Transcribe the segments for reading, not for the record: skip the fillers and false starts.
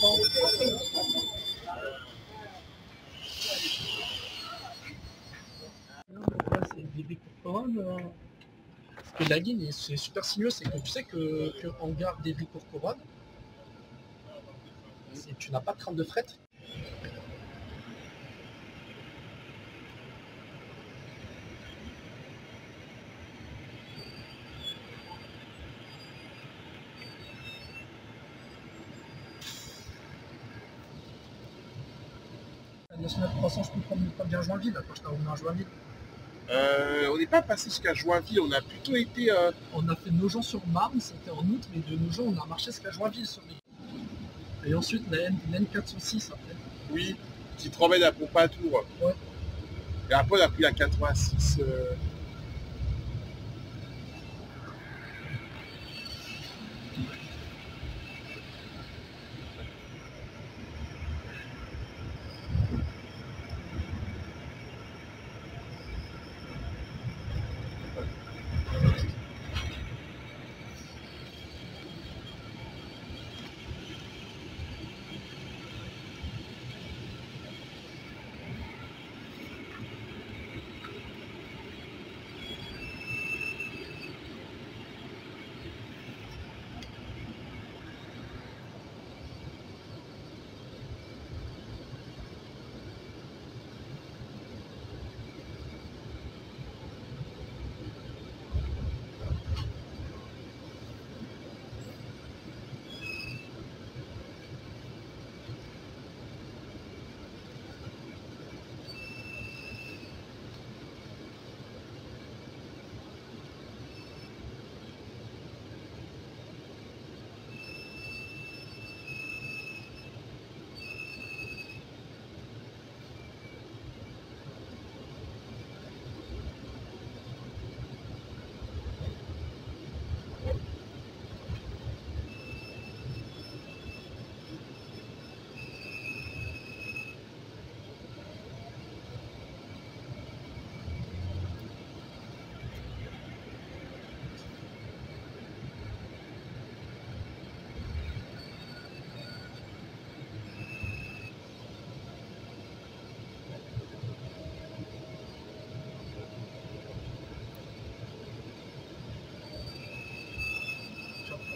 t'entends. Là, c'est Vibri Courcouronnes. Parce que la ligne, c'est super sinueux, c'est que tu sais que en gare d'Evry Courcouronnes, tu n'as pas de train de fret. La nationale 300, je comprends pas bien Joinville, quand je t'ai à Joinville. On n'est pas passé jusqu'à Joinville, on a plutôt été... On a fait Nogent-sur-Marne, c'était en août, mais de Nogent, on a marché jusqu'à Joinville sur les... Et ensuite, la N406 après. Oui, qui te ramène à Pompadour. Ouais. Et après, on a pris la 86.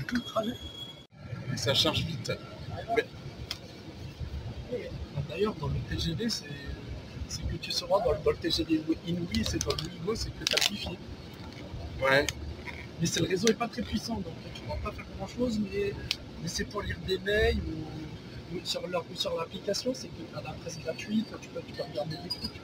Tout le trajet. Et ça charge vite. Mais... D'ailleurs, dans le TGV, c'est que tu seras dans le TGV Inouï, c'est dans le Ouigo, c'est que tu as wifi. Ouais. Mais le réseau n'est pas très puissant, donc tu ne pourras pas faire grand chose, mais c'est pour lire des mails ou sur l'application, c'est que tu as la presse gratuite, tu peux regarder des trucs.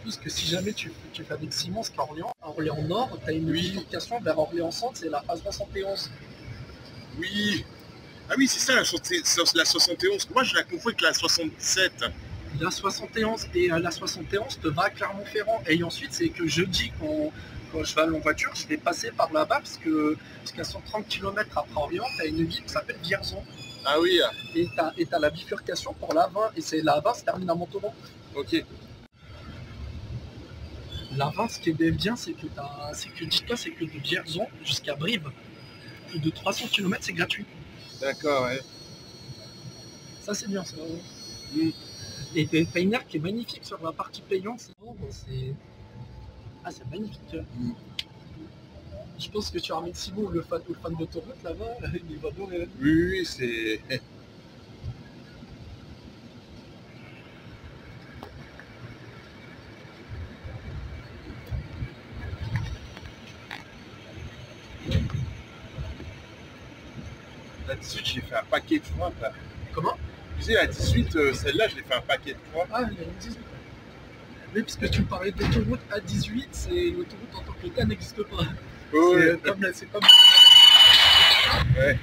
Plus que si jamais tu fais avec Simons qu'à Orléans Nord, tu as une bifurcation vers Orléans Centre, c'est la A71. Oui. Ah oui, c'est ça la 71. Moi, je la confonds avec la 77. La 71 et la 71 te va à Clermont-Ferrand. Et ensuite, c'est que jeudi, quand je vais aller en voiture, je vais passer par là-bas parce qu'à 130 km après Orléans, tu as une ville qui s'appelle Vierzon. Ah oui. Et tu as la bifurcation pour la 20, et c'est la 20 se termine à Montauban. Ok. La 20, ce qui est bien, c'est que dis-toi, c'est que de Vierzon jusqu'à Brive, plus de 300 km, c'est gratuit. D'accord, ouais. Ça, c'est bien, ça. Mmh. Et t'as une aire qui est magnifique sur la partie payante. Ah, c'est magnifique. Je pense que tu ramènes Simon, le fan d'autoroute là-bas, il va adorer. Oui, oui, c'est... La 18, je l'ai fait un paquet de fois. Là. Comment? Tu sais, la 18, celle-là, je l'ai fait un paquet de fois. Ah, il y a une 18. Oui, parce que tu me parlais d'autoroute A18, c'est l'autoroute en tant que telle n'existe pas. Oh, C'est comme... Ouais.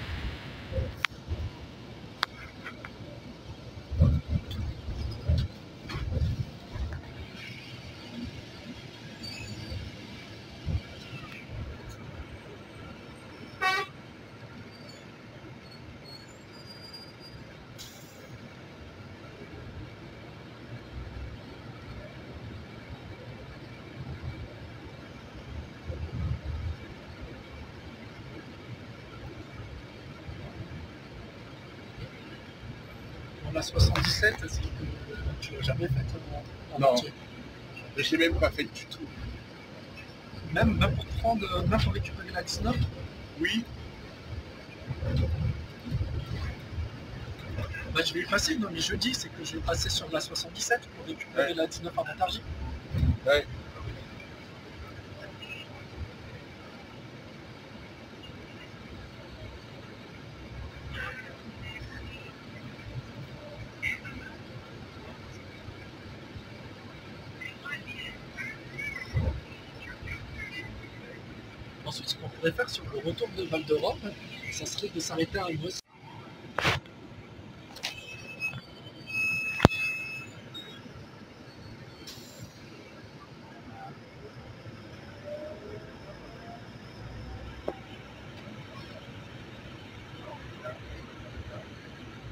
La 77, c'est que tu l'as jamais faite en Non. entier. Je l'ai même pas fait du tout. Même pour récupérer la 19. Oui. Bah, je vais y passer, non mais jeudi, c'est que je vais passer sur la 77 pour récupérer la 19 à Montargis. Ouais. Ensuite, ce qu'on pourrait faire sur le retour de Val d'Europe, ça serait de s'arrêter à une...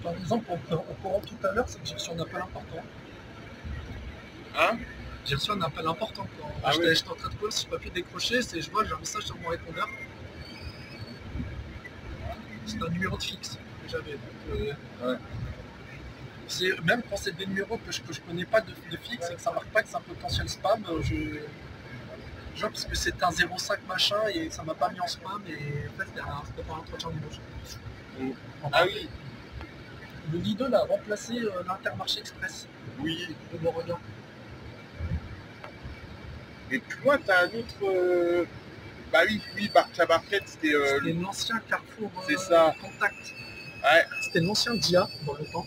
Par exemple, au courant tout à l'heure, c'est que j'ai reçu un appel important. Hein? J'ai reçu un appel important quand Ah j'étais oui. en train de courir, si je peux plus décrocher, je vois, j'ai un message sur mon répondeur. C'est un numéro de fixe que j'avais. Ouais. Même quand c'est des numéros que je connais pas de fixe et que ça marque pas que c'est un potentiel spam, genre parce que c'est un 05 machin et ça m'a pas mis en spam et en fait c'était pas un entretien d'embauche. Ah oui. Le Lidl a remplacé l'Intermarché Express Oui. de Moronian. Et plus loin, t'as un autre... Bah oui, Barquette, c'était... C'était l'ancien Carrefour c'est ça. Contact. Ouais. C'était l'ancien Dia dans le temps.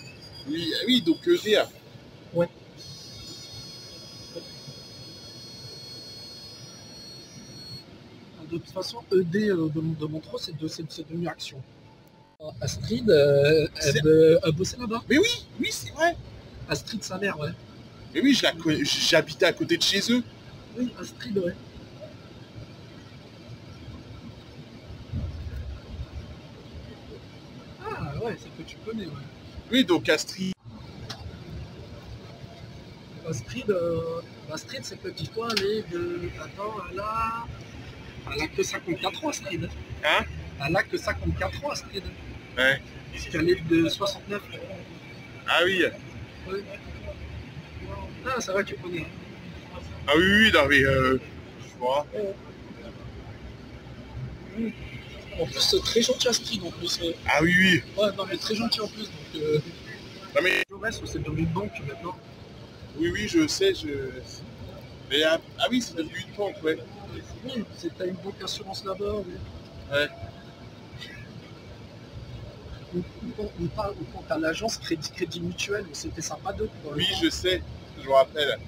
Oui, oui, donc EDA. Ouais. De toute façon, ED de Montreux, c'est devenu Action. Astrid, elle bossait là-bas. Mais oui, c'est vrai. Astrid, sa mère, ouais. Mais oui, j'habitais à côté de chez eux. Oui, Astrid, ouais. Ah ouais, c'est que tu connais, ouais. Oui, donc Astrid. Astrid, c'est que dis-toi, attends, elle a que 54 ans, Astrid. Hein? Elle a que 54 ans, Astrid. Ouais. Elle est de 69. Ah oui. Ouais. Ah, ça va, tu connais. Ah oui, non mais... je vois. En plus, c'est très gentil Astrid, en plus. Ah oui, oui. Ouais, non, mais très gentil en plus. Donc, Non mais... Jaurès, c'est devenu une banque maintenant. Oui, je sais, Mais, ah oui, c'est devenu une banque, ouais. Oui, t'as une banque assurance là-bas, oui. Ouais. Ou quand t'as l'agence Crédit Mutuel, où c'était sympa d'eux. Oui, je sais, je me rappelle.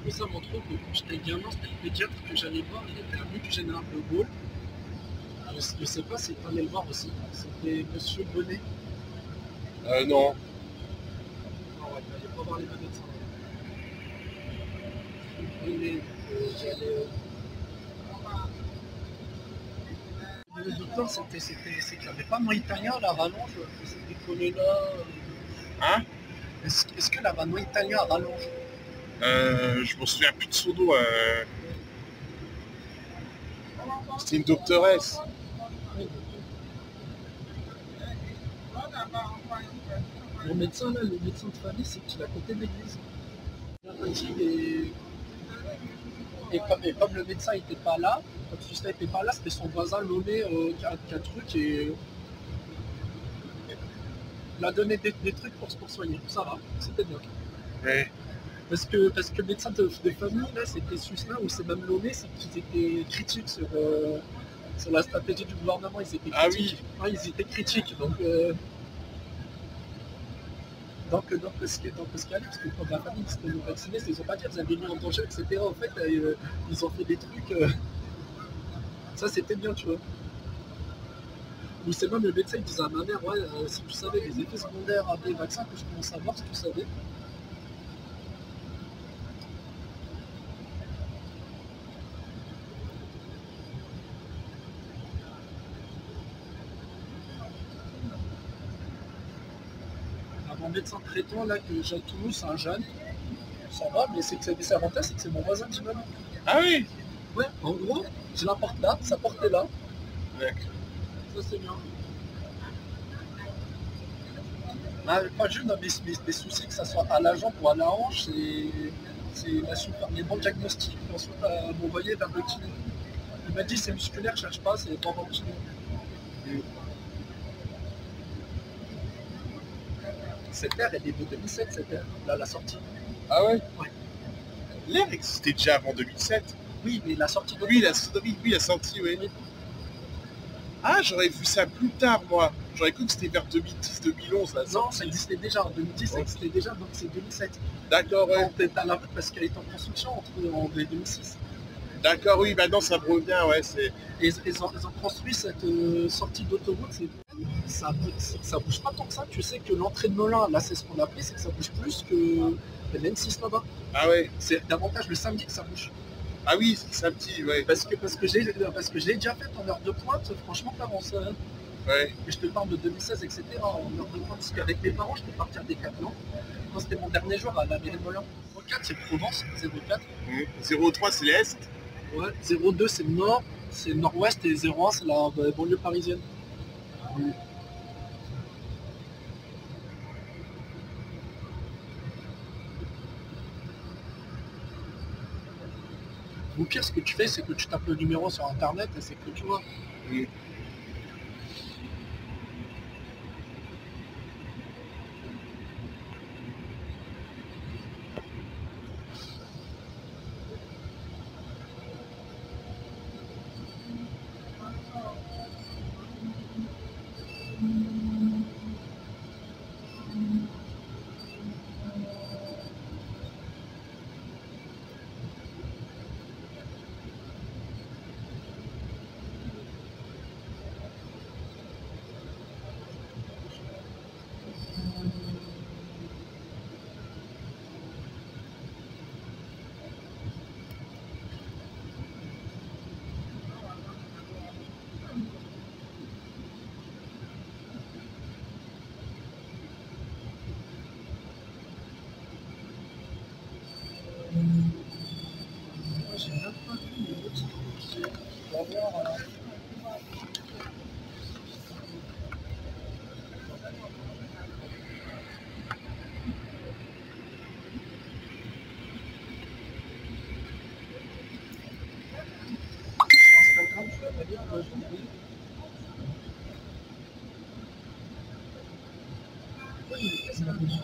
peu ça mon truc. Quand j'étais gamin, c'était le pédiatre que j'allais voir, il était un du général de Gaulle. Je sais pas si tu allais le voir aussi. C'était Monsieur Bonnet. Non. Ah ouais, il fallait pas voir les mêmes médecins. Bonnet, j'allais. Le docteur, c'est qu'il n'y avait pas Moïtania à la rallonge. C'était collé là. Hein? Est-ce que la Moïtania à rallonge? Je m'en souviens plus de son nom. C'était une doctoresse. Mon médecin, là, le médecin de famille, c'est qu'il est à côté de l'église. Et comme le médecin n'était pas là, comme Sustain n'était pas là, c'était son voisin nommé qui a un truc et il a donné des trucs pour se soigner. Ça va, c'était bien. Ouais. Parce que le médecin de famille, là, c'était Sustain, où c'est même nommé, c'est qu'ils étaient critiques sur la stratégie du gouvernement. Ils étaient critiques. Ah oui. Ouais, ils étaient critiques. Donc, ce qui allait, parce que quand la famille s'était nous vacciner, ils n'ont pas dit vous avez mis en danger, etc. En fait, ils ont fait des trucs. Ça, c'était bien, tu vois. Ou c'est même le médecin qui disait à ma mère, ouais, si tu savais les effets secondaires des vaccins, que je commence à voir, si tu savais. Mon médecin traitant là que j'ai à Toulouse, c'est un jeune. Ça va, mais c'est que c'est avantage, c'est que c'est mon voisin d'immeuble. Ah oui. Ouais, en gros, j'ai la porte là, sa porte est là. D'accord. Ça c'est bien. Ah, pas juste, mes soucis, que ça soit à la jambe ou à la hanche, c'est la super, les bons diagnostics, et ensuite m'envoyer vers le kiné. Il m'a dit c'est musculaire, je cherche pas, c'est pas le kiné. Cette ère, elle est de 2007, cette ère, là, la sortie. Ah ouais? Ouais. L'air existait déjà avant 2007. Oui, mais la sortie de... Oui, la sortie, oui. Ah, j'aurais vu ça plus tard, moi. J'aurais cru que c'était vers 2010-2011, là. Non, ça existait déjà, en 2010, ça existait déjà, donc c'est 2007. D'accord, ouais. Parce qu'elle est en construction en 2006. D'accord, oui, maintenant ça me revient, ouais. Et ils ont construit cette sortie d'autoroute, ça bouge pas tant que ça. Tu sais que l'entrée de Melun, là c'est ce qu'on a appris, c'est que ça bouge plus que l'N6 là-bas. Ah ouais. C'est davantage le samedi que ça bouge. Ah oui, c'est samedi, ouais. Parce que je l'ai déjà fait en heure de pointe, franchement t'avances. Ouais. Et je te parle de 2016, etc. En heure de pointe, parce qu'avec mes parents, je peux partir des 4 ans. Quand c'était mon dernier jour à la mairie de Melun. 04 c'est Provence, 04. 03 c'est l'Est. Ouais, 02 c'est le nord, c'est le nord-ouest et 01 c'est la banlieue parisienne. Au pire, ce que tu fais, c'est que tu tapes le numéro sur internet et c'est que tu vois. J'ai même pas vu les autres trucs. On va voir. Instagram, je vais pas dire, moi je vais. Pourquoi il est casse là-dessus?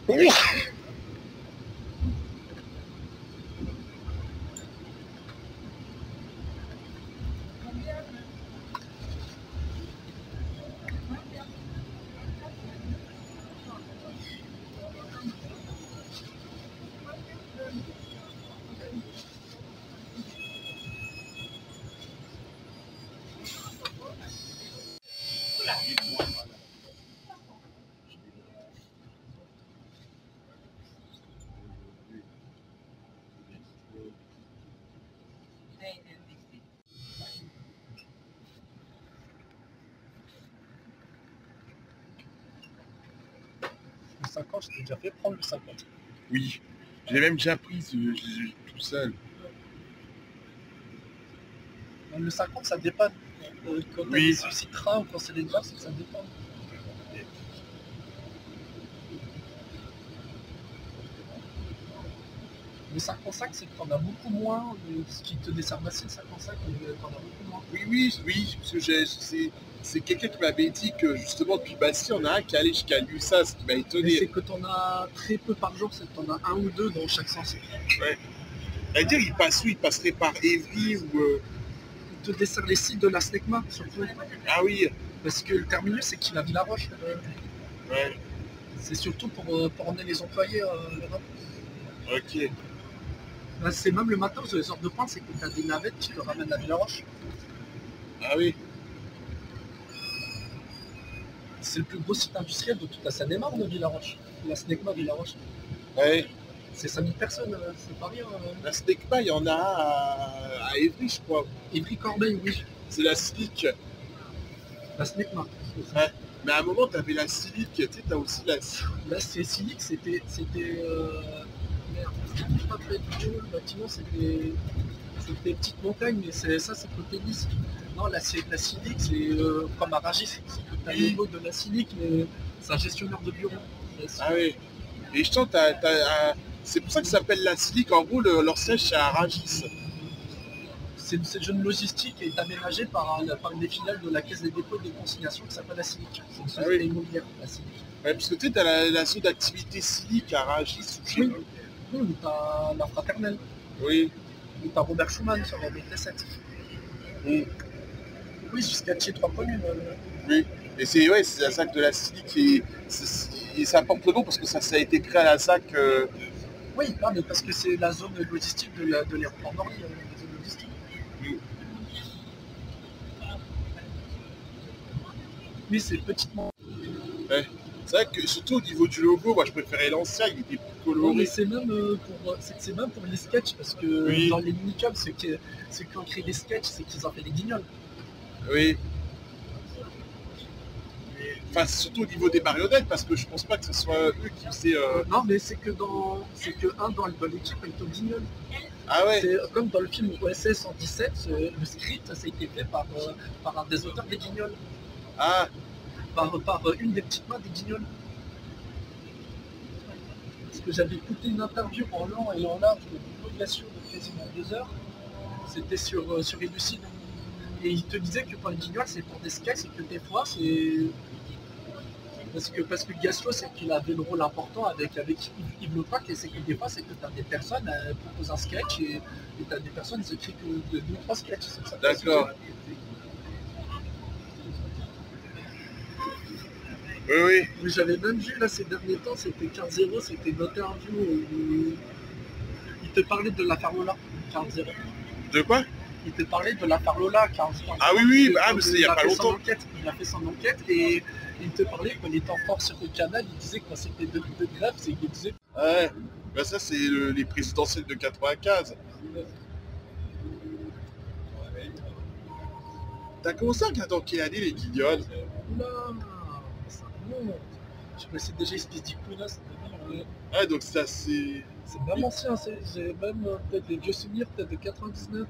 Le 50, je t'ai déjà fait prendre le 50. Oui, j'ai même déjà pris tout seul. Le 50, ça dépanne. Quand t'as Oui. des soucis de train ou quand c'est des gars, c'est que ça dépanne. Le 55, c'est que t'en as beaucoup moins. Ce qui te dessert facile, le 55, t'en as beaucoup moins. Oui, parce que c'est quelqu'un qui m'avait dit que justement depuis Bastille, on a un qui allait jusqu'à Lussa, ce qui m'a Mais étonné. c'est que t'en as très peu par jour, c'est que t'en as un ou deux dans chaque sens. Ouais. C'est-à-dire, il passe où? Il passerait par Évry ou... Il te dessert les sites de la SNECMA, surtout. Ah oui. Parce que le terminus, c'est qu'il a Villaroche. Ouais. C'est surtout pour emmener les employés là-bas. Ok. Là, c'est même le matin, sur les heures de pointe, c'est que tu as des navettes qui te ramènent à Villaroche. Ah oui. C'est le plus gros site industriel de toute la Seine-et-Marne de Villaroche. La SNECMA Villaroche. Ouais. C'est 5000 personnes, c'est pas rien. La SNECMA, il y en a à Évry, je crois. Évry-Corbeil, oui. C'est la SILIC. La SNECMA. Ouais. Mais à un moment, tu avais la SILIC, tu sais, tu as aussi la... Là, c'est Silic, c'était... Merde, c'était pas près du tout, le bâtiment, c'était petite montagne, mais ça, c'est côté Nice. Non, la Silic, c'est comme à Rungis, c'est que t'as le logo de la Silic, mais c'est un gestionnaire de bureau. Ah oui. Et je sens, c'est pour ça que ça s'appelle la SILIC. En gros, leur siège, c'est à Rungis. C'est une jeune logistique qui est aménagée par des filiales de la Caisse des dépôts et des consignations qui s'appelle la Silic. C'est une société immobilière, la Silic. Ouais, parce que tu sais, tu as la zone d'activité SILIC à Rungis. Oui, où tu as la fraternelle. Oui. Où tu as Robert Schumann sur la BT7. Oui. Oui, jusqu'à Thiers 3 communes. Oui. Et c'est la ZAC de la SILIC et ça porte le nom parce que ça a été créé à la ZAC. Oui, non, mais parce que c'est la zone logistique de l'aéroport d'Orly, la zone logistique. Oui. Oui, c'est petitement. Ouais. C'est vrai que surtout au niveau du logo, moi je préférais l'ancien, il était plus coloré. Non, mais c'est même, pour les sketchs, parce que dans les minicums, ceux qui ont créé les sketchs, c'est qu'ils ont fait les guignols. Oui. Enfin, surtout au niveau des marionnettes, parce que je pense pas que ce soit eux qui faisaient... Non, mais c'est que dans l'équipe, ils ont guignol. Ah ouais. C'est comme dans le film OSS 117, le script, ça a été fait par un des auteurs des guignols. Ah. Par une des petites mains des guignols. Parce que j'avais écouté une interview en long et en large de prolongation de quasiment 2 heures. C'était sur Elucide. Et il te disait que pour les guignols, c'est pour des sketchs et que des fois, c'est... Parce que Gaston, c'est qu'il avait le rôle important avec Yves Le Trac, et c'est que des fois, c'est que tu as des personnes proposent un sketch et tu as des personnes qui écrivent que 2-3 sketchs. D'accord. Oui. Mais j'avais même vu là ces derniers temps, c'était 15-0, c'était une interview où il te parlait de l'affaire Lola, 15-0. De quoi? Il te parlait de l'affaire Lola, 15-0. Ah oui, mais c'est il n'y a pas longtemps. Il a fait son enquête et il te parlait quand il était encore sur le canal, il disait que quand c'était de grève, il disait... Ouais, bah ça c'est les présidentielles de 95. T'as commencé à regarder dans quelle année les Guignols? Oula, ça remonte. Je me sais déjà ce qui se dit plus là, Ah donc ça c'est... C'est même ancien, j'ai même peut-être des vieux souvenirs, peut-être de 99.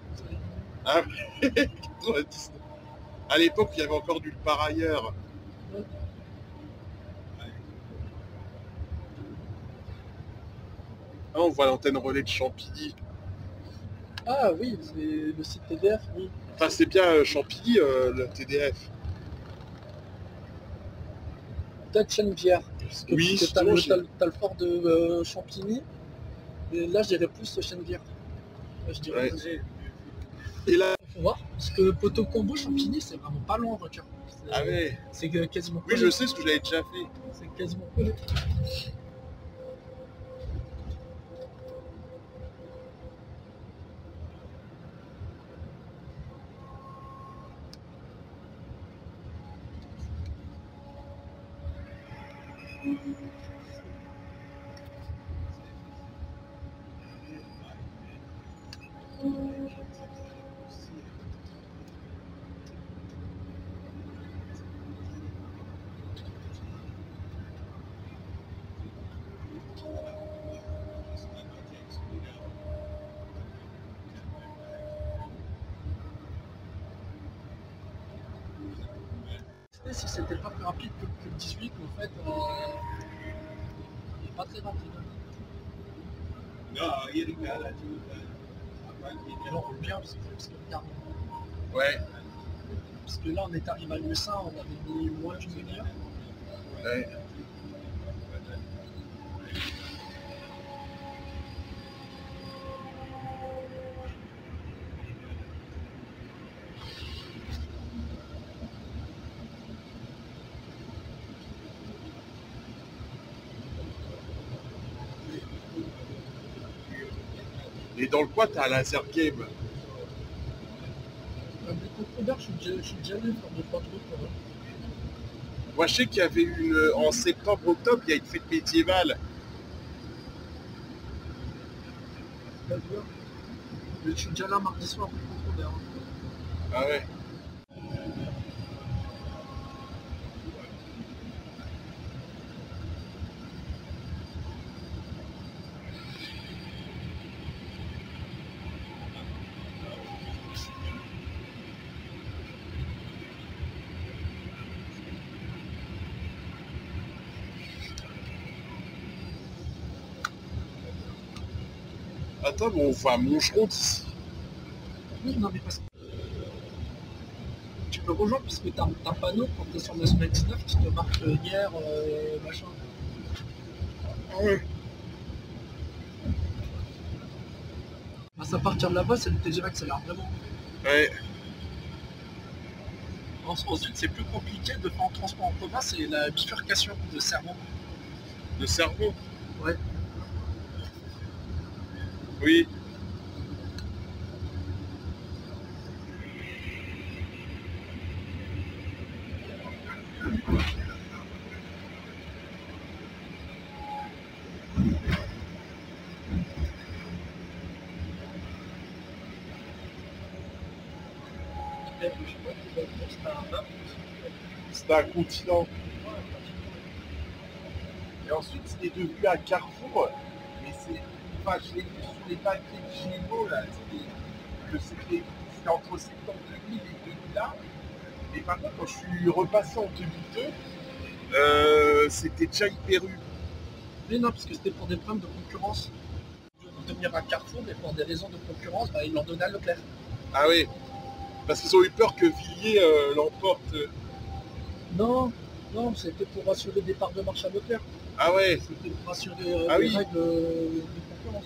Ah oui, 99. À l'époque, il y avait encore nulle part ailleurs. Ouais. Ah, on voit l'antenne relais de Champigny. Ah oui, c'est le site TDF, oui. Enfin, c'est bien Champigny, le TDF. peut-être Chenevière. Parce que Oui, t'as justement, le fort de Champigny. Et là, je dirais plus Chenevière. Je dirais. Ouais. Et là, Faut voir. Parce que Poteau Combo, Champigny, c'est vraiment pas loin en voiture. ah ouais. C'est quasiment Oui, collé. je sais, parce que je l'avais déjà fait. C'est quasiment collé. Si c'était pas plus rapide que le 18, en fait, il est pas très rapide. Et là, on roule bien parce que regarde. Ouais. Parce que là, on est arrivé à Luçin, on avait mis moins d'une demi-heure. Ouais. Et dans le coin, t'as un laser game. Du contrôleur, je suis déjà allé faire 2-3 trucs. Moi, je sais qu'il y avait en septembre-octobre, il y a une fête médiévale. C'est-à-dire, je suis déjà là mardi soir pour le contrôleur. Ah ouais. Attends, mais on voit Mongeron d'ici. Oui, non, mais parce que tu peux rejoindre parce que t'as un panneau quand t'es sur 919 qui te marque hier, machin. Ah ouais. À partir de là-bas, c'est le TGV accélère vraiment. Ouais. Ensuite, c'est plus compliqué de faire en transport en commun, c'est la bifurcation de Sermon. Le cerveau. Ouais. Oui. C'était un continent. Et ensuite, c'était devenu un carrefour. Mais c'est. Enfin, je l'ai vu sur les papiers de Gémeaux, là. C'était entre septembre 2000 et 2001. Et par contre, quand je suis repassé en 2002, c'était déjà hyper eu. Mais non, parce que c'était pour des problèmes de concurrence. Ils voulaient devenir un carrefour, mais pour des raisons de concurrence, ils l'ont donné à Leclerc. Ah oui. Parce qu'ils ont eu peur que Villiers l'emporte. Non, non, c'était pour assurer des parts de marché à Leclerc. Ah ouais. C'était pour assurer oui. les règles de concurrence.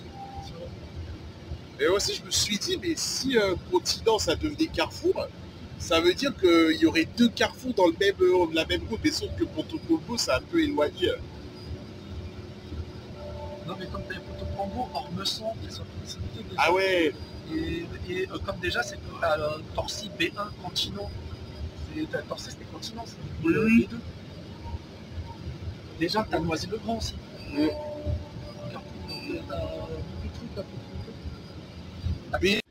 Et moi aussi, je me suis dit, mais si Continent, ça devenait Carrefour, ça veut dire qu'il y aurait deux Carrefours dans la même route, mais sauf que Ponto Combo, c'est un peu éloigné. Non, mais comme tu as Ponto Combo, Ormesson, qui sont proximité déjà. Ah ouais. Et comme déjà, c'est que Torcy B1 Continent. Torcy, c'était Continent, c'est les deux. Déjà, tu as Noisy-le-Grand aussi. Oui. Donc, tu as beaucoup de trucs à peu. Mais...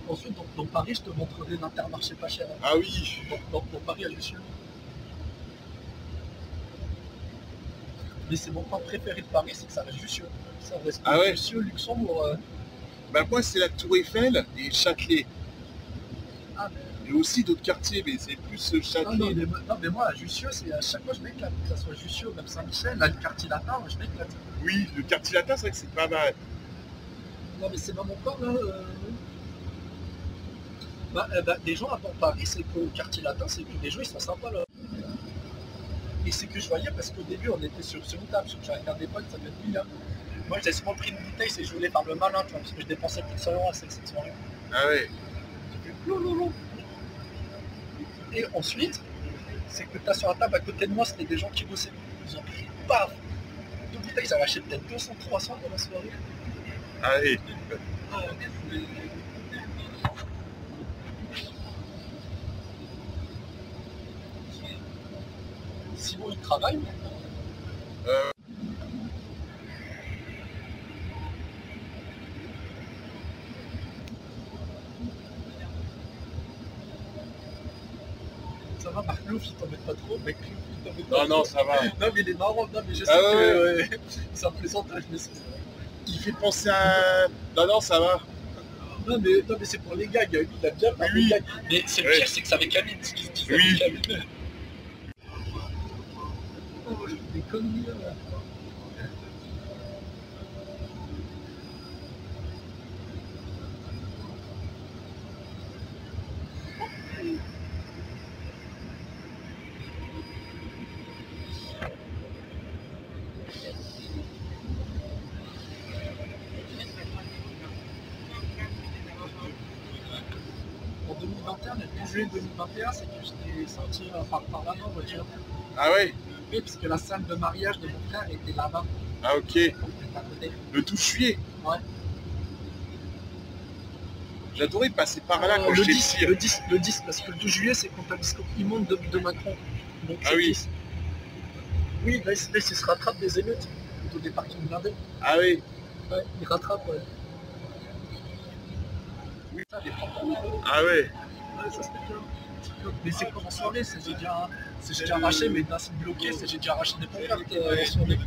Ensuite, dans Paris, je te montrerai l'Intermarché pas cher. Ah oui. Dans Paris, à Jussieu. Mais c'est mon point préféré de Paris, c'est que ça reste Jussieu. Ça reste Jussieu, Luxembourg. Bah moi, c'est la Tour Eiffel et Châtelet. Ah, mais... Et aussi d'autres quartiers, mais c'est plus Châtelet. Non, mais moi, à Jussieu, c'est à chaque fois je m'éclate. Que ce soit Jussieu, même Saint-Michel, là, le quartier latin, je m'éclate. Oui, le quartier latin, c'est vrai que c'est pas mal. Non, mais c'est vraiment pas là. Les gens avant Paris, c'est qu'au quartier latin, c'est que les gens ils sont sympas là. Et c'est que je voyais parce qu'au début on était sur une table, parce que j'avais un des potes qui s'appelle William. Moi j'ai souvent pris une bouteille, c'est que je voulais faire le malin, tu vois, parce que je dépensais plus de 100 € à cette soirée. Ah ouais. J'ai fait loulou. Et ensuite, c'est que t'as sur la table à côté de moi, c'était des gens qui bossaient. Ils ont pris paf 2 bouteilles, ils avaient acheté peut-être 200, 300 dans la soirée. Ah oui. Sinon, ils travaillent. Euh, Ça va, Marc Louf, il t'embête pas trop, mec. non, ça va. Non, mais il est marrant, non, mais je sais Ah que c'est un plaisantage, mais c'est... Il fait penser à... Non, ça va. Non, mais c'est pour les gags, il a bien fait Oui. les gags. Mais c'est le Ouais. pire, c'est que c'est avec Camille, ce qu'il se dit Oui. avec Camille. Oh, je fais des conneries, là. En 2021, le 10 juillet 2021, c'est que j'étais sorti par là-bas en voiture. Ah ouais. Oui, parce que la salle de mariage de mon frère était là-bas, Ah ok. était à côté. Le 12 juillet. Ouais. J'adorais passer par là quand le j'étais 10, petit. le 10, parce que le 12 juillet, c'est quand t'as le discours immonde de Macron. Donc Ah c'est oui. 10. Oui, là, il se rattrape des émeutes plutôt des parkings blindés. Ah oui. Ouais, il rattrape, ouais. Oui, ça, les prend. Ah ouais. Ouais, ça c'était bien. Mais c'est comme en soirée, j'ai déjà arraché mes nasses bloquées, j'ai déjà arraché des pancartes en soirée.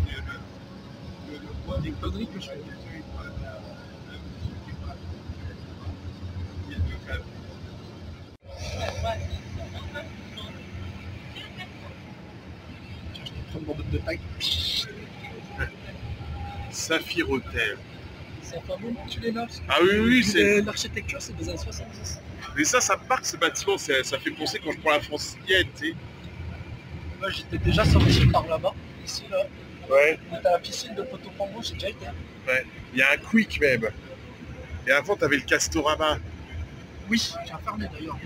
Des conneries que je fais. Je vais prendre mon botte de taille. Saphir Hotel. C'est un fameux nom que tu les notes. Ah oui, c'est... L'architecture, c'est des années 70. Mais ça me marque ce bâtiment, ça fait penser quand je prends la francilienne, tu sais. Moi, j'étais déjà sorti par là-bas, ici, là. Ouais. On était à la piscine de Potopambo, j'ai déjà été. Ouais. Il y a un Quick même. Et avant, t'avais le Castorama. Oui, qui a fermé d'ailleurs.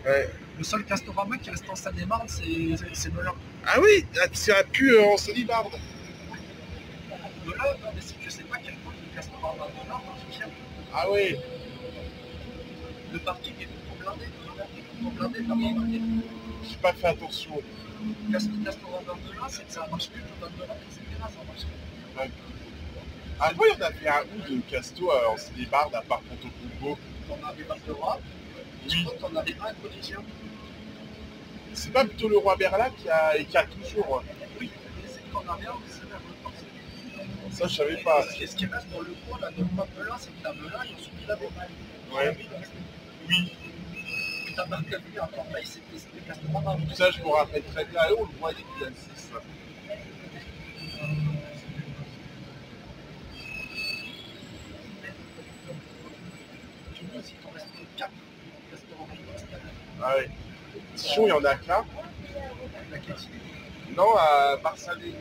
Ouais. Le seul Castorama qui reste en Seine-et-Marne, c'est Melun. Ah oui, tu as pu en Solibarde. Melun, non, mais c'est que je sais pas quel point le Castorama de Melun, parce que Ah oui. le parking est trop blindé, vraiment blindé. J'ai pas fait attention. Castorama de Melun, c'est que ça marche plus comme Melun, etc. Ça marche plus. Ouais. Ah oui, on a fait un ou de Casto en Solibarde à part Ponto-Combo. T'en avais Val de Roi, et je crois que t'en avais un collégien. C'est pas plutôt le roi Berla qui a toujours. Oui, mais c'est qu'on a rien aussi vers le temps. Ça, je savais pas. Et ce qui reste dans le coin, là, de Melun, c'est que t'as Melun et ensuite il avait mal. Ouais. Oui. Et t'as Barcaville à Corbeil, c'était Castorama. Ça, je me rappelle très bien. Et on le voyait qu'il y a 6. Tu me dis si t'en restes 4 Castorama. Ah ouais. Sion, il y en a qu'un. La Kétine. Non, à Barcelone.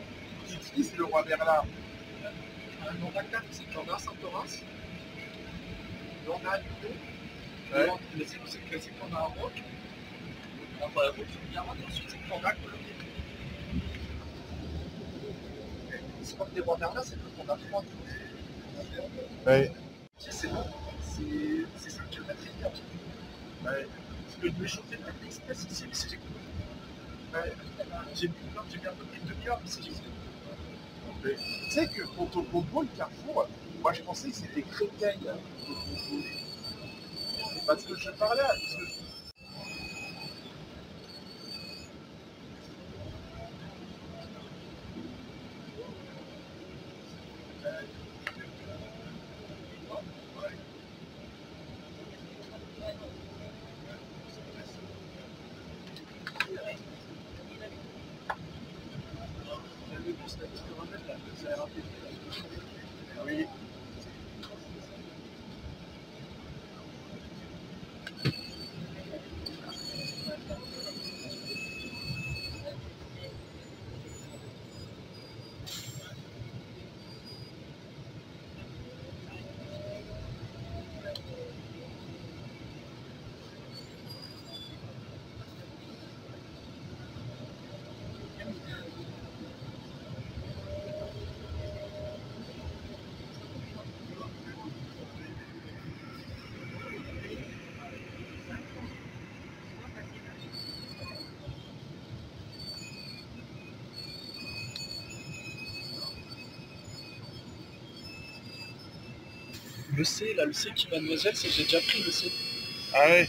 Titi, c'est le roi Berla. Il y en a 4, c'est qu'il y en a à Saint-Horace. Il y en a à Lyon. Ouais. Mais c'est qu'on a à Roque. Enfin, à Roque, il y a et ensuite c'est qu'on a à Colomiers. C'est comme des rois Berlin, c'est qu'on a 3 Ouais. C'est bon, c'est 5 km et demi. Ouais. Parce que je me chauffais de l'express ici, mais c'est j'ai couru. Ouais. J'ai bien un peu plus de demi-heure, mais c'est j'ai couru. Tu sais que Ponto-Combo, le carrefour, moi je pensais que c'était Créteil. Parce que je parlais. Oui. Le C, là, le C qui mademoiselle, c'est que j'ai déjà pris le C. Ah ouais.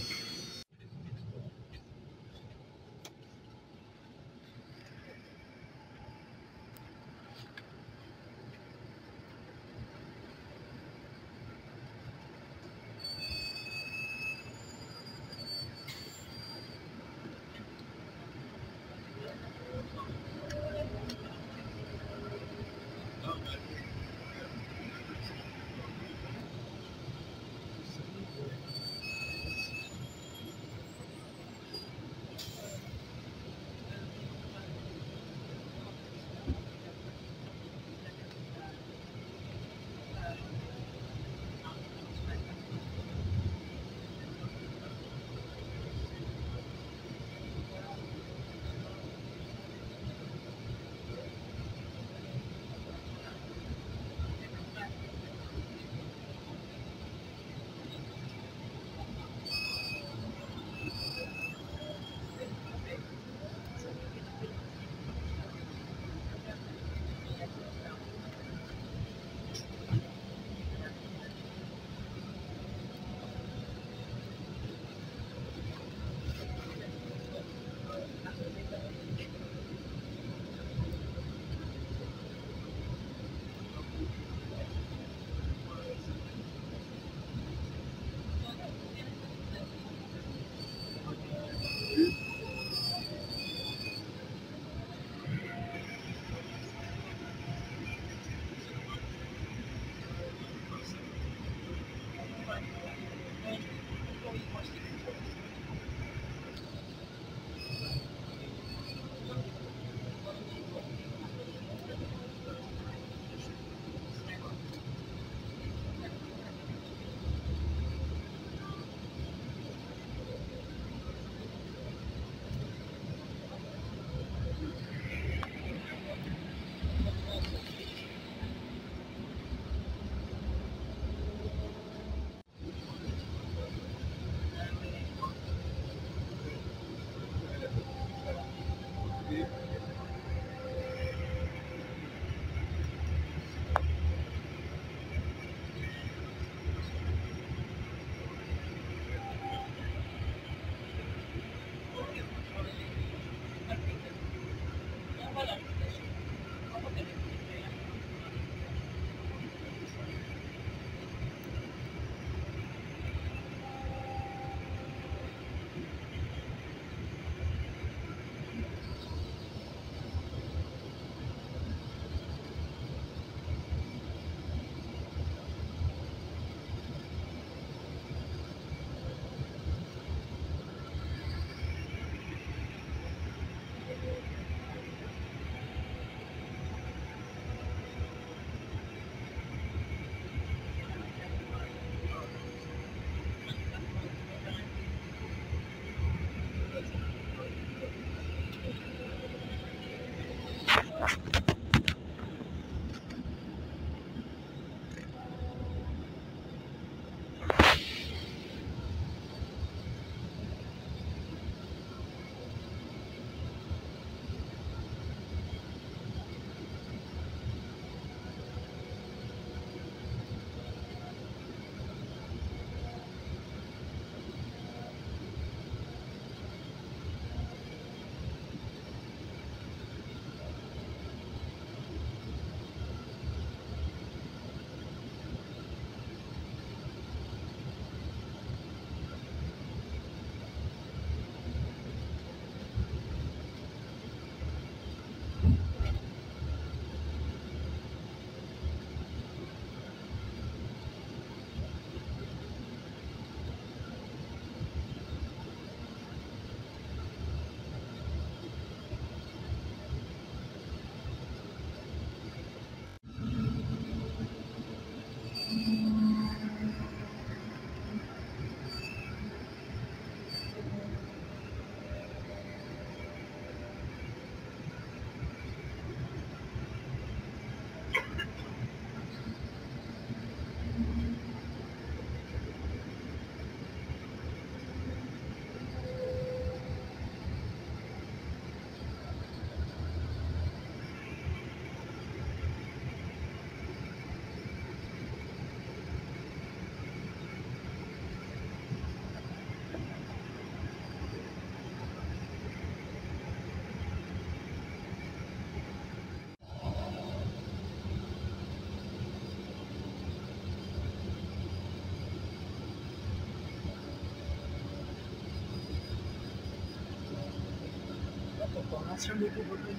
t'entends l'ancien logo de Bell.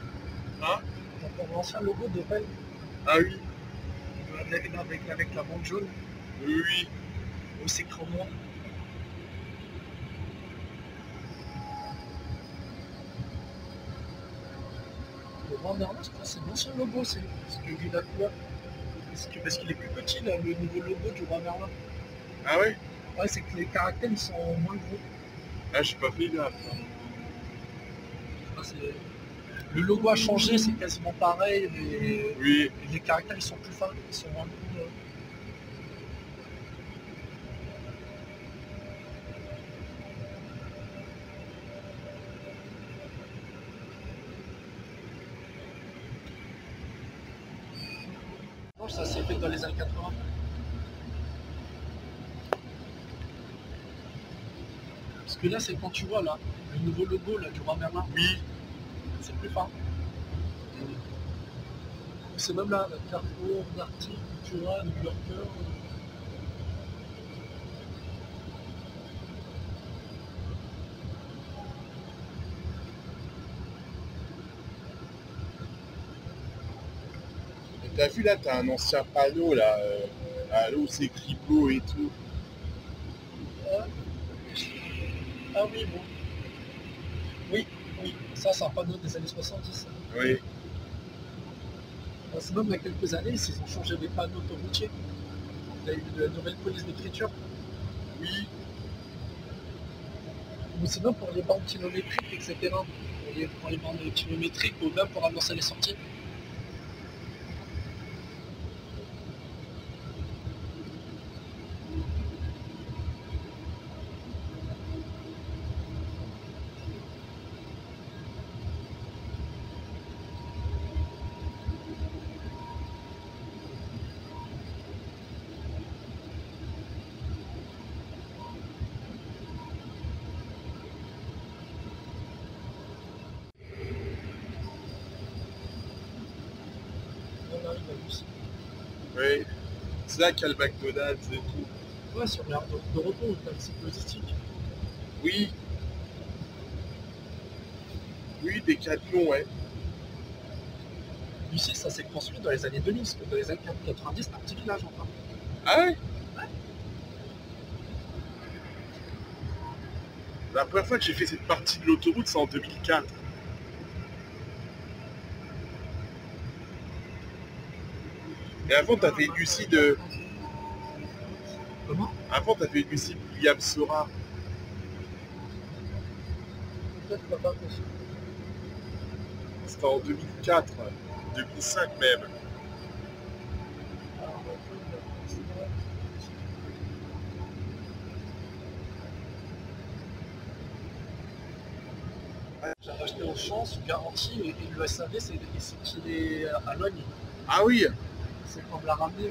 Hein? T'entends l'ancien logo de Bell. Ah oui, Avec la bande jaune, oui, oui. où c'est écran noir. Le Grand Merlin, je crois que c'est l'ancien logo, c'est parce que vu la couleur. Parce qu'il est plus petit là, le nouveau logo du Roi Merlin. Ah ouais? Ouais, c'est que les caractères ils sont moins gros. Ah, j'ai pas fait gaffe. Enfin, le logo a changé, c'est quasiment pareil, mais Oui. les caractères ils sont plus fins, ils sont moins gros. Non, ça s'est fait dans les années 80. Parce que là, c'est quand tu vois là, le nouveau logo là, du Roi Merlin, Oui. c'est plus fin. C'est même là, Carrefour, Darty, Cultura, New Yorker. Et t'as vu là, t'as un ancien panneau là, où c'est écrit beau et tout. Ah, ah oui, bon. Oui, oui, ça c'est un panneau des années 70. Oui. C'est même il y a quelques années, ils ont changé les panneaux autoroutiers. Il y a eu de nouvelles polices d'écriture. Oui. Ou sinon pour les bandes kilométriques, etc. Pour les bandes kilométriques ou même pour annoncer les sorties. On arrive à Lucie. Oui. C'est là qu'il y a le McDonald's et tout. Ouais, sur l'aire de repos, t'as le site logistique. Oui. Oui, Décathlon, ouais. Lucie, ça s'est construit dans les années 2000, parce que dans les années 90, c'est un petit village encore. Ah ouais? Ouais. La première fois que j'ai fait cette partie de l'autoroute, c'est en 2004. Et avant, t'avais Lucie de... Comment? Avant, t'avais Lucie de William Sora. Peut-être pas possible. C'était en 2004, 2005 même. J'avais acheté au champ sous garantie et le SAV c'est qu'il est à Logne. Ah oui. C'est pour me la ramener.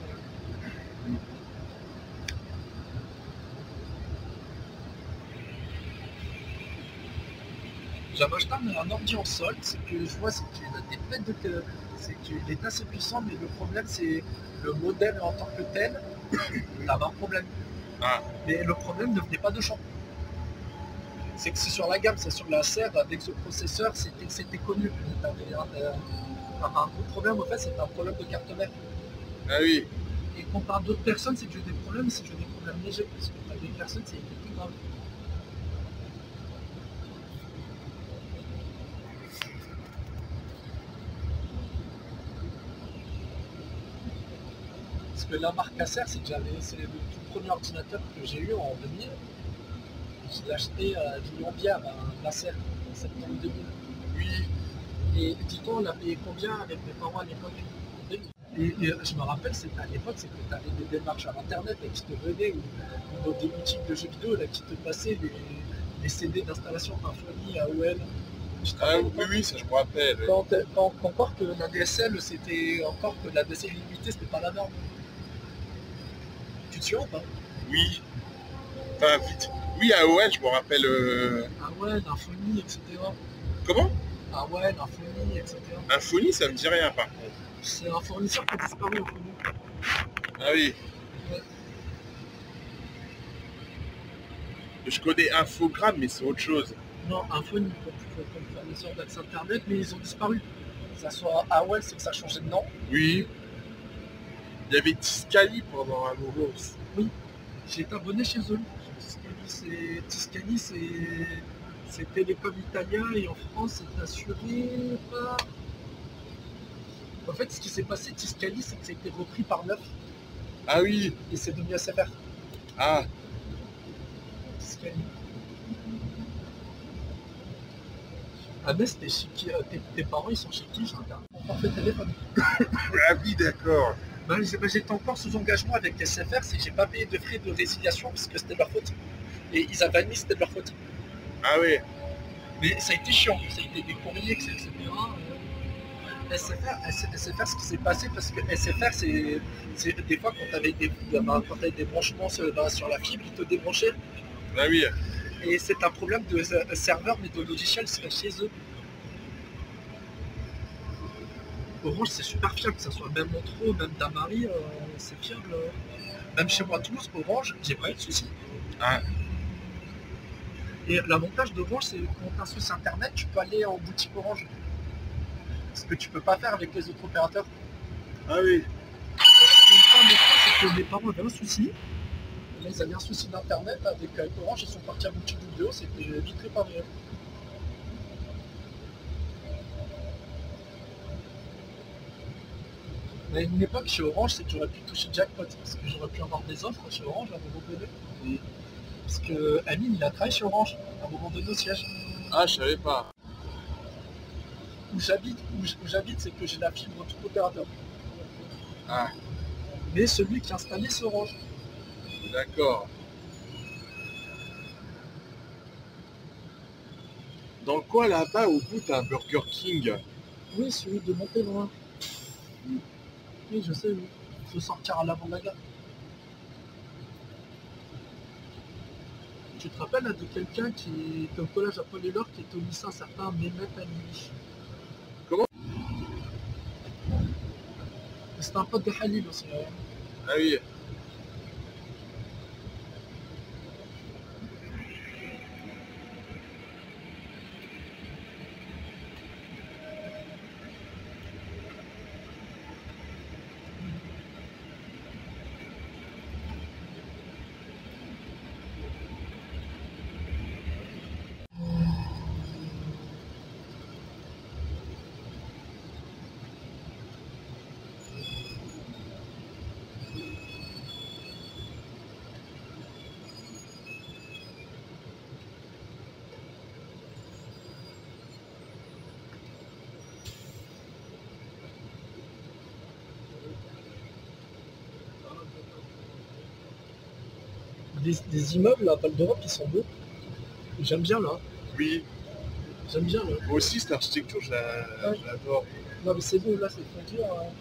J'avais acheté un ordi en solde, c'est que je vois c'est qu'il a des bêtes de c'est qu'il est assez puissant, mais le problème c'est le modèle en tant que tel, il avait un problème. Ah. Mais le problème ne venait pas de champ. C'est que c'est sur la gamme, c'est sur la serre avec ce processeur, c'était connu. T'avais un gros problème, en fait, c'était un problème de carte mère. Ah oui. Et comparé à d'autres personnes, c'est que j'ai des problèmes, c'est que j'ai des problèmes légers, parce que t'as des personnes, c'est plus grave. Parce que la marque Acer, c'est le tout premier ordinateur que j'ai eu en 2000. Je l'ai acheté à Lyon-Bière, à Acer, en septembre 2000. Oui. Et dis-toi, on a payé combien avec mes parents à l'époque? Et je me rappelle, c'était à l'époque, c'est que tu avais des démarcheurs internet qui te venaient ou dans des boutiques de jeux vidéo là, qui te passaient les CD d'installation Infony, AOL. Ah oui, oui, ça je me rappelle. Quand encore que la DSL, c'était encore que la DSL limitée, c'était pas la norme. Tu te souviens ou pas? Oui. Enfin, vite. Oui, AOL, je me rappelle. AOL, Infony, etc. Comment? AOL, Infony, etc. Infony, ça me dit rien par contre. C'est un fournisseur qui a disparu, Infony. Ah oui. Ouais. Je connais Infogrames, mais c'est autre chose. Non, Infony, comme fournisseur d'accès internet, mais ils ont disparu. Que ça soit AOL, c'est que ça a changé de nom. Oui. Il y avait Tiscali pendant un moment aussi. Oui, j'ai été abonné chez eux. Tiscali, c'est Télécom Italia et en France, c'est assuré par. En fait, ce qui s'est passé, Tiscali, c'est que ça a été repris par Neuf Ah oui. et c'est devenu SFR. Ah. Tiscali. Ah, mais c'était chez qui tes parents, ils sont chez qui? J'ai un forfait téléphone. Ah oui, d'accord. J'étais encore sous engagement avec SFR, c'est que j'ai pas payé de frais de résiliation parce que c'était de leur faute. Et ils avaient admis que c'était de leur faute. Ah oui. Mais ça a été chiant, ça a été des courriers, etc. SFR, ce qui s'est passé, parce que SFR, c'est des fois quand tu avais des branchements sur la fibre, ils te débranchaient. Ah oui. Et c'est un problème de serveur, mais de logiciel chez eux. Orange, c'est super fiable, que ce soit même Montreux, même Damary, c'est fiable. Même chez moi à Toulouse, Orange, j'ai pas eu de soucis. Ah. Et l'avantage d'Orange, c'est que quand tu as un souci internet, tu peux aller en boutique Orange. Ce que tu peux pas faire avec les autres opérateurs. Ah oui. Une fois, c'est que mes parents avaient un souci. Là, ils avaient un souci d'internet avec Orange, ils sont partis à boutique vidéo, c'était vite réparé. Mais à une époque, chez Orange, c'est que j'aurais pu toucher jackpot, parce que j'aurais pu avoir des offres chez Orange à un moment donné. Parce que Amine, il a travaillé chez Orange à un moment donné au siège. Ah, je savais pas. Où j'habite, c'est que j'ai la fibre tout opérateur. Ah, Mais celui qui a installé, c'est Orange. d'accord. Dans le coin là-bas, au bout, t'as un Burger King. Oui, celui de Montéloin. Oui, je sais, oui. Il faut sortir à l'avant de la gare. Tu te rappelles là, de quelqu'un qui est au collège à Paul-et-Laure, qui est au lycée un certain Mehmet Ali. Comment? C'est un pote de Khalil aussi. Ah oui. Des immeubles là, à Val d'Europe qui sont beaux. J'aime bien là. Oui. J'aime bien là. Moi aussi, cette architecture, je l'adore. Non mais c'est beau là, c'est fondu. Hein.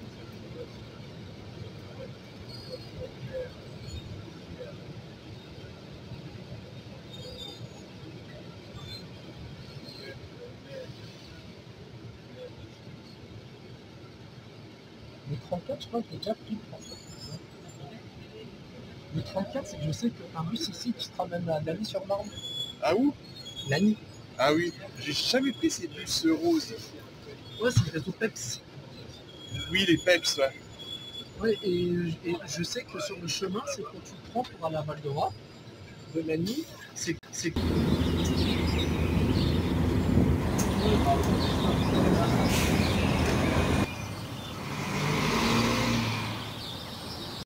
Le 34, je crois que j'ai déjà pris le 34. Le 34, c'est que je sais qu'un bus ici qui se ramène à Lagny-sur-Marne. Ah où? Lagny. Ah oui. J'ai jamais pris ces bus roses. Ouais, c'est le réseau PEPS. Oui, les Peps, ouais. Ouais, et je sais que sur le chemin, c'est quand tu le prends pour aller à Val d'Europe, de Lagny, c'est